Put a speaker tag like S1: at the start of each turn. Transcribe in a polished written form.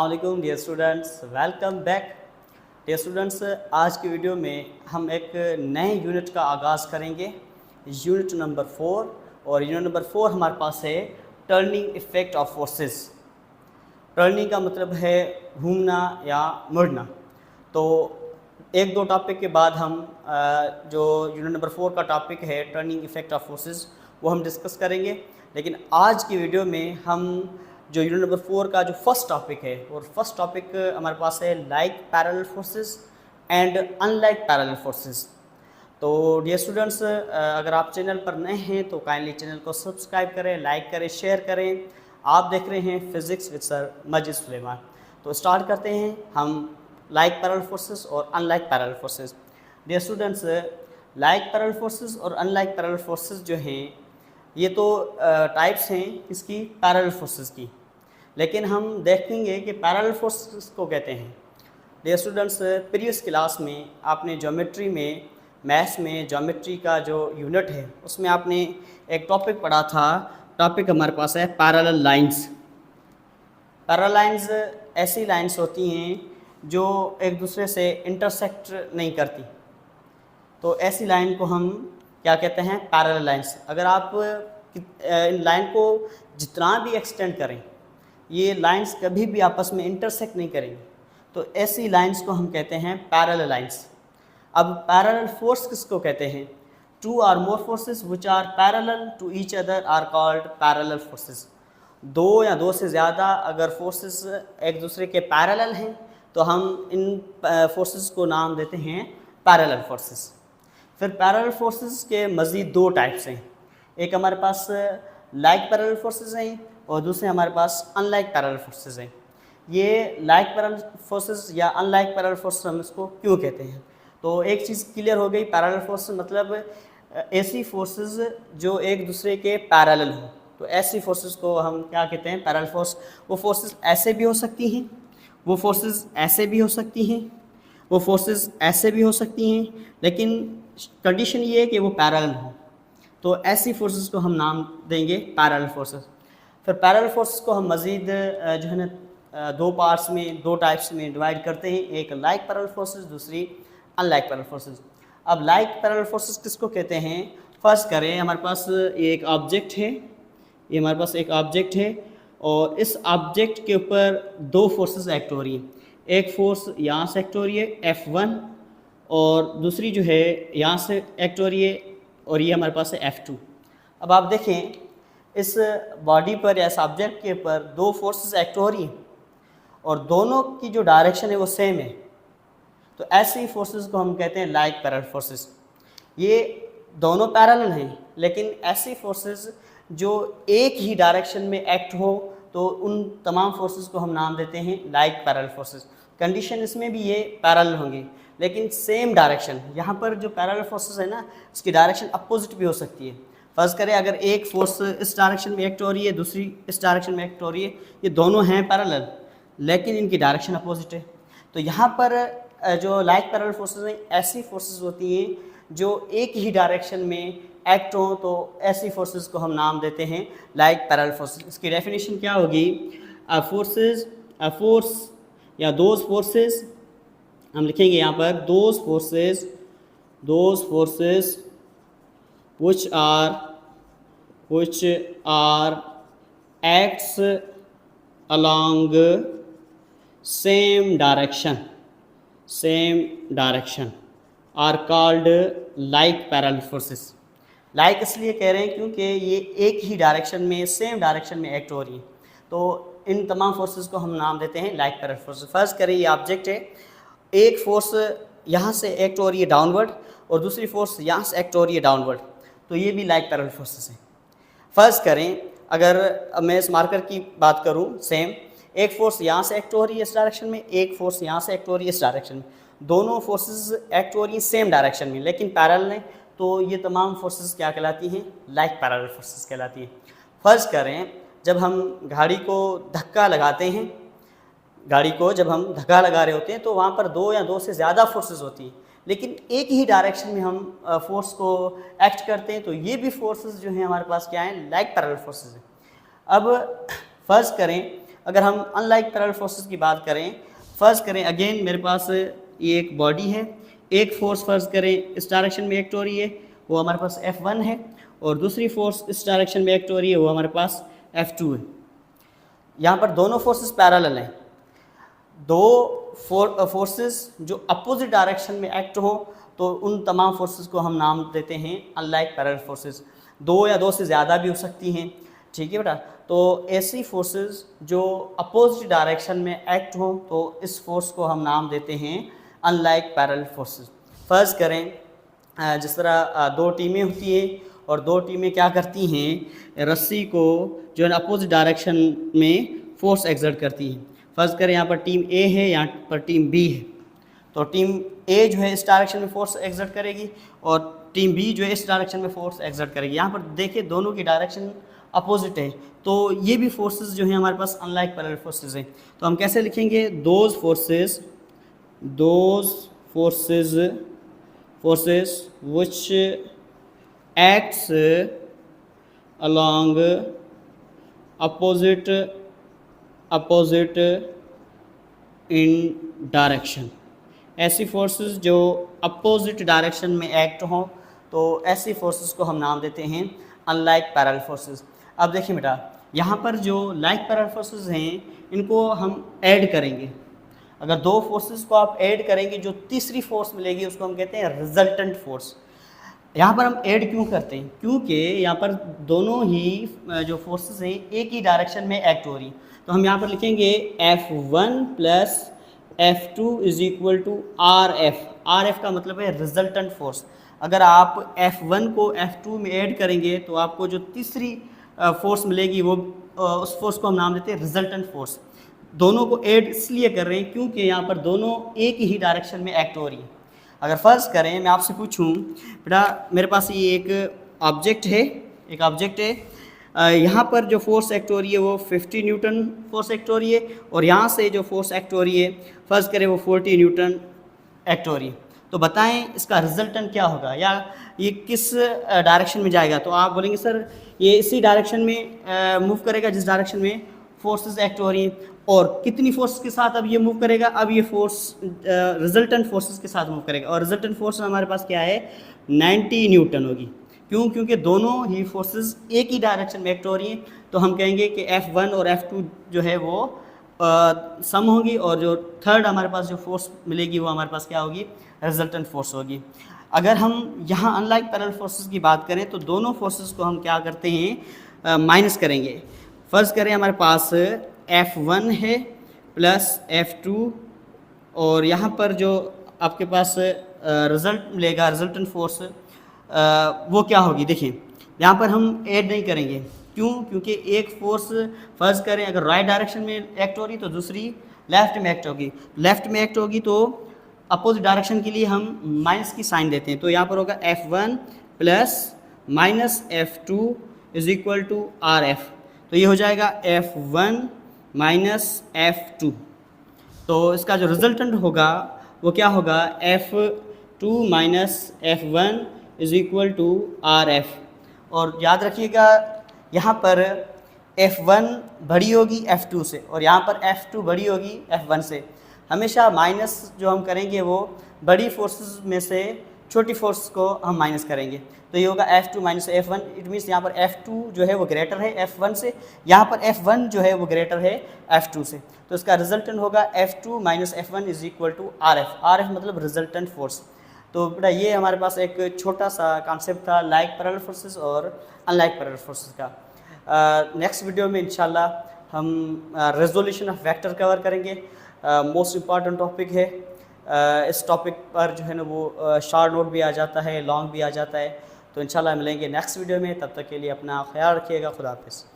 S1: अस्सलाम dear students, welcome back. Dear students, आज की वीडियो में हम एक नए यूनिट का आगाज़ करेंगे, यूनिट नंबर 4। और यूनिट नंबर 4 हमारे पास है turning effect of forces. Turning का मतलब है घूमना या मुड़ना। तो एक दो टॉपिक के बाद हम जो यूनिट नंबर 4 का टॉपिक है टर्निंग इफ़ेक्ट ऑफ फोर्सेस वो हम डिस्कस करेंगे। लेकिन आज की वीडियो में हम जो यूनिट नंबर 4 का जो फर्स्ट टॉपिक है, और फर्स्ट टॉपिक हमारे पास है like parallel forces and unlike parallel forces. तो डियर स्टूडेंट्स, अगर आप चैनल पर नए हैं तो काइंडली चैनल को सब्सक्राइब करें, लाइक करें, शेयर करें। आप देख रहे हैं physics with sir Majid Suleman. तो स्टार्ट करते हैं हम लाइक पैरेलल फोर्सेस और unlike parallel forces. Dear students, like parallel forces और अनलाइक पैरेलल फोर्सेस जो हैं ये तो टाइप्स हैं इसकी पैरेलल फोर्सेस की। लेकिन हम देखेंगे कि पैरेलल फोर्सेस को कहते हैं। डियर स्टूडेंट्स, प्रीवियस क्लास में आपने ज्योमेट्री में, मैथ्स में ज्योमेट्री का जो यूनिट है उसमें आपने एक टॉपिक पढ़ा था। टॉपिक हमारे पास है पैरेलल लाइंस। पैरेलल लाइंस ऐसी लाइंस होती हैं जो एक दूसरे से इंटरसेक्ट नहीं करती। तो ऐसी लाइन को हम क्या कहते हैं? Parallel lines. अगर आप इन लाइन को जितना भी एक्सटेंड करें, ये लाइंस कभी भी आपस में इंटरसेक्ट नहीं करेंगी। तो ऐसी लाइंस को हम कहते हैं पैरेलल लाइंस। अब पैरेलल फोर्स किसको कहते हैं? टू और more forces which are parallel to each other are called parallel forces. दो या दो से ज़्यादा अगर फोर्सेस एक दूसरे के पैरेलल हैं तो हम इन फोर्सेस को नाम देते हैं पैरेलल फोर्सेस। फिर पैरेलल फोर्सेस के मज़ीद दो टाइप्स हैं। एक हमारे पास लाइक पैरेलल फोर्सेस हैं और दूसरे हमारे पास अनलाइक पैरेलल फोर्सेस हैं। ये लाइक पैरेलल फोर्सेस या अनलाइक पैरेलल फोर्सेस हम इसको क्यों कहते हैं? तो एक चीज़ क्लियर हो गई। पैरेलल फोर्सेस मतलब ऐसी फोर्सेस जो एक दूसरे के पैरेलल हों। तो ऐसी फोर्सेस को हम क्या कहते हैं? Parallel force. वो फोर्सेस ऐसे भी हो सकती हैं, वो फोर्सेस ऐसे भी हो सकती हैं, वो फोर्सेस ऐसे भी हो सकती हैं, लेकिन कंडीशन ये है कि वो पैरेलल हो। तो ऐसी फोर्सेस को हम नाम देंगे पैरेलल फोर्सेस। फिर पैरेलल फोर्सेस को हम मज़ीद जो है ना दो पार्ट्स में, दो टाइप्स में डिवाइड करते हैं। एक लाइक पैरेलल फोर्सेस, दूसरी अनलाइक पैरेलल फोर्सेस। अब लाइक पैरेलल फोर्सेस किसको कहते हैं? फर्स्ट करें, हमारे पास ये एक ऑब्जेक्ट है, ये हमारे पास एक ऑब्जेक्ट है और इस ऑब्जेक्ट के ऊपर दो फोर्सेस एक्ट हो रही हैं। एक फोर्स यहाँ से एक्ट हो रही है F1 और दूसरी जो है यहाँ से एक्ट हो रही है और ये हमारे पास है F2। अब आप देखें इस बॉडी पर या इस ऑब्जेक्ट के ऊपर दो फोर्सेस एक्ट हो रही हैं और दोनों की जो डायरेक्शन है वो सेम है। तो ऐसी फोर्सेस को हम कहते हैं लाइक पैरेलल फोर्सेस। ये दोनों पैरेलल हैं, लेकिन ऐसी फोर्सेस जो एक ही डायरेक्शन में एक्ट हो तो उन तमाम फोर्सेस को हम नाम देते हैं लाइक पैरेलल फोर्सेस। कंडीशन इसमें भी ये पैरेलल होंगी लेकिन सेम डायरेक्शन। यहाँ पर जो पैरेलल फोर्सेस है ना, इसकी डायरेक्शन अपोजिट भी हो सकती है। फर्ज करें अगर एक फोर्स इस डायरेक्शन में एक्ट हो रही है, दूसरी इस डायरेक्शन में एक्ट हो रही है, ये दोनों हैं पैरेलल लेकिन इनकी डायरेक्शन अपोजिट है। तो यहाँ पर जो लाइक पैरेलल फोर्सेस हैं ऐसी फोर्सेस होती हैं जो एक ही डायरेक्शन में एक्ट हो। तो ऐसी फोर्सेस को हम नाम देते हैं लाइक पैरेलल फोर्सेस। इसकी डेफिनेशन क्या होगी? अ फोर्स या दोज फोर्सेस, हम लिखेंगे यहाँ पर those forces which are acts along same direction are called like parallel forces। Like इसलिए कह रहे हैं क्योंकि ये एक ही डायरेक्शन में, सेम डायरेक्शन में एक्ट हो रही है। तो इन तमाम फोर्सेस को हम नाम देते हैं लाइक पैरेलल फोर्सेस। फर्स्ट करें ये ऑब्जेक्ट है, एक फोर्स यहाँ से एक्ट हो रही है डाउनवर्ड और दूसरी फोर्स यहाँ से एक्ट हो रही है डाउनवर्ड। तो ये भी लाइक पैरेलल फोर्सेस हैं। फर्स्ट करें अगर मैं इस मार्कर की बात करूँ, सेम एक फोर्स यहाँ से एक्ट हो रही है इस डायरेक्शन में, एक फोर्स यहाँ से एक्ट हो रही है इस डायरेक्शन में। दोनों फोर्सेस एक्ट हो रही हैं सेम डायरेक्शन में लेकिन पैरेलल हैं। तो ये तमाम फोर्सेस क्या कहलाती हैं? लाइक पैरेलल फोर्सेस कहलाती हैं। फर्स्ट करें जब हम गाड़ी को धक्का लगाते हैं, गाड़ी को जब हम धक्का लगा रहे होते हैं तो वहाँ पर दो या दो से ज़्यादा फोर्सेस होती हैं लेकिन एक ही डायरेक्शन में हम फोर्स को एक्ट करते हैं। तो ये भी फोर्सेस जो हैं हमारे पास क्या हैं? लाइक पैरेलल फोर्सेस हैं। अब फर्ज करें अगर हम अनलाइक पैरेलल फोर्सेस की बात करें, फ़र्ज़ करें अगेन मेरे पास ये एक बॉडी है, एक फोर्स फ़र्ज़ करें इस डायरेक्शन में एक्ट हो रही है, वो हमारे पास F1 है, और दूसरी फोर्स इस डायरेक्शन में एक्ट हो रही है, वो हमारे पास F2 है। यहाँ पर दोनों फोर्सेस पैरेलल हैं। दो फोर्सेस जो अपोजिट डायरेक्शन में एक्ट हो तो उन तमाम फोर्सेस को हम नाम देते हैं अनलाइक पैरेलल फोर्सेस। दो या दो से ज़्यादा भी हो सकती हैं, ठीक है बेटा। तो ऐसी फोर्सेस जो अपोजिट डायरेक्शन में एक्ट हो तो इस फोर्स को हम नाम देते हैं अनलाइक पैरेलल फोर्सेस। फ़र्ज़ करें जिस तरह दो टीमें होती हैं और दो टीमें क्या करती हैं, रस्सी को जो है अपोजिट डायरेक्शन में फोर्स एक्सर्ट करती हैं। फ़र्ज़ करें यहाँ पर टीम ए है, यहाँ पर टीम बी है, तो टीम ए जो है इस डायरेक्शन में फोर्स एक्सर्ट करेगी और टीम बी जो है इस डायरेक्शन में फोर्स एक्सर्ट करेगी। यहाँ पर देखिए दोनों की डायरेक्शन अपोजिट है, तो ये भी फोर्सेस जो हैं हमारे पास अनलाइक पैरेलल फोर्सेस हैं। तो हम कैसे लिखेंगे, those forces which acts along opposite in direction. ऐसी फोर्सेस जो अपोजिट डायरेक्शन में एक्ट हों तो ऐसी फोर्सेस को हम नाम देते हैं अनलाइक पैरेलल फोर्सेस। अब देखिए बेटा, यहाँ पर जो लाइक पैरेलल फोर्सेस हैं इनको हम ऐड करेंगे। अगर दो फोर्सेस को आप ऐड करेंगे, जो तीसरी फोर्स मिलेगी उसको हम कहते हैं रिजल्टेंट फोर्स। यहाँ पर हम ऐड क्यों करते हैं, क्योंकि यहाँ पर दोनों ही जो फोर्सेस हैं एक ही डायरेक्शन में एक्ट हो रही। तो हम यहाँ पर लिखेंगे F1 plus F2 is equal to RF। RF का मतलब है रिजल्टेंट फोर्स। अगर आप F1 को F2 में ऐड करेंगे तो आपको जो तीसरी फोर्स मिलेगी वो उस फोर्स को हम नाम देते हैं रिजल्टेंट फोर्स। दोनों को ऐड इसलिए कर रहे हैं क्योंकि यहाँ पर दोनों एक ही डायरेक्शन में एक्ट हो रही है। अगर फ़र्ज़ करें मैं आपसे पूछूं, बेटा मेरे पास ये एक ऑब्जेक्ट है, यहाँ पर जो फोर्स एक्ट हो रही है वो 50 न्यूटन फोर्स एक्ट हो रही है, और यहाँ से जो फोर्स एक्ट हो रही है फ़र्ज़ करें वो 40 न्यूटन एक्ट हो रही है। तो बताएं इसका रिजल्टेंट क्या होगा, या ये किस डायरेक्शन में जाएगा। तो आप बोलेंगे सर ये इसी डायरेक्शन में मूव करेगा जिस डायरेक्शन में फोर्सेस एक्ट हो रही हैं। और कितनी फोर्स के साथ अब ये मूव करेगा, अब ये फोर्स रिजल्टेंट फोर्सेस के साथ मूव करेगा, और रिजल्टेंट फोर्स हमारे पास क्या है 90 न्यूटन होगी। क्यों, क्योंकि दोनों ही फोर्सेस एक ही डायरेक्शन में एक्ट हो रही हैं। तो हम कहेंगे कि F1 और F2 जो है वो सम होगी, और जो थर्ड हमारे पास जो फोर्स मिलेगी वो हमारे पास क्या होगी, रिजल्टेंट फोर्स होगी। अगर हम यहाँ अनलाइक पैरेलल फोर्सेस की बात करें तो दोनों फोर्सेस को हम क्या करते हैं, माइनस करेंगे। फ़र्ज़ करें हमारे पास F1 है प्लस F2, और यहाँ पर जो आपके पास रिज़ल्ट मिलेगा रिजल्टेंट फोर्स वो क्या होगी। देखिए यहाँ पर हम ऐड नहीं करेंगे, क्यों, क्योंकि एक फोर्स फ़र्ज़ करें अगर राइट डायरेक्शन में एक्ट हो रही तो दूसरी लेफ़्ट में एक्ट होगी, तो अपोजिट डायरेक्शन के लिए हम माइनस की साइन देते हैं। तो यहाँ पर होगा F1 plus minus F2 is equal to RF। तो ये हो जाएगा F1 माइनस F2। तो इसका जो रिजल्टेंट होगा वो क्या होगा, F2 minus F1 is equal to RF। और याद रखिएगा यहाँ पर F1 बड़ी होगी F2 से, और यहाँ पर F2 बड़ी होगी F1 से। हमेशा माइनस जो हम करेंगे वो बड़ी फोर्सेस में से छोटी फोर्स को हम माइनस करेंगे। तो ये होगा F2 minus F1। It means यहाँ पर F2 जो है वो ग्रेटर है F1 से, यहाँ पर F1 जो है वो ग्रेटर है F2 से। तो इसका रिजल्टेंट होगा F2 minus F1 is equal to RF। RF मतलब रिजल्टेंट फोर्स। तो बेटा ये हमारे पास एक छोटा सा कॉन्सेप्ट था लाइक पैरेलल फोर्सेस और अनलाइक पैरेलल फोर्सेस का। नेक्स्ट वीडियो में इंशाल्लाह हम रेजोल्यूशन ऑफ वेक्टर कवर करेंगे। मोस्ट इम्पॉर्टेंट टॉपिक है। इस टॉपिक पर जो है ना वो शॉर्ट नोट भी आ जाता है, लॉन्ग भी आ जाता है। तो इंशाल्लाह मिलेंगे नेक्स्ट वीडियो में, तब तक के लिए अपना ख्याल रखिएगा। खुदा हाफिज़।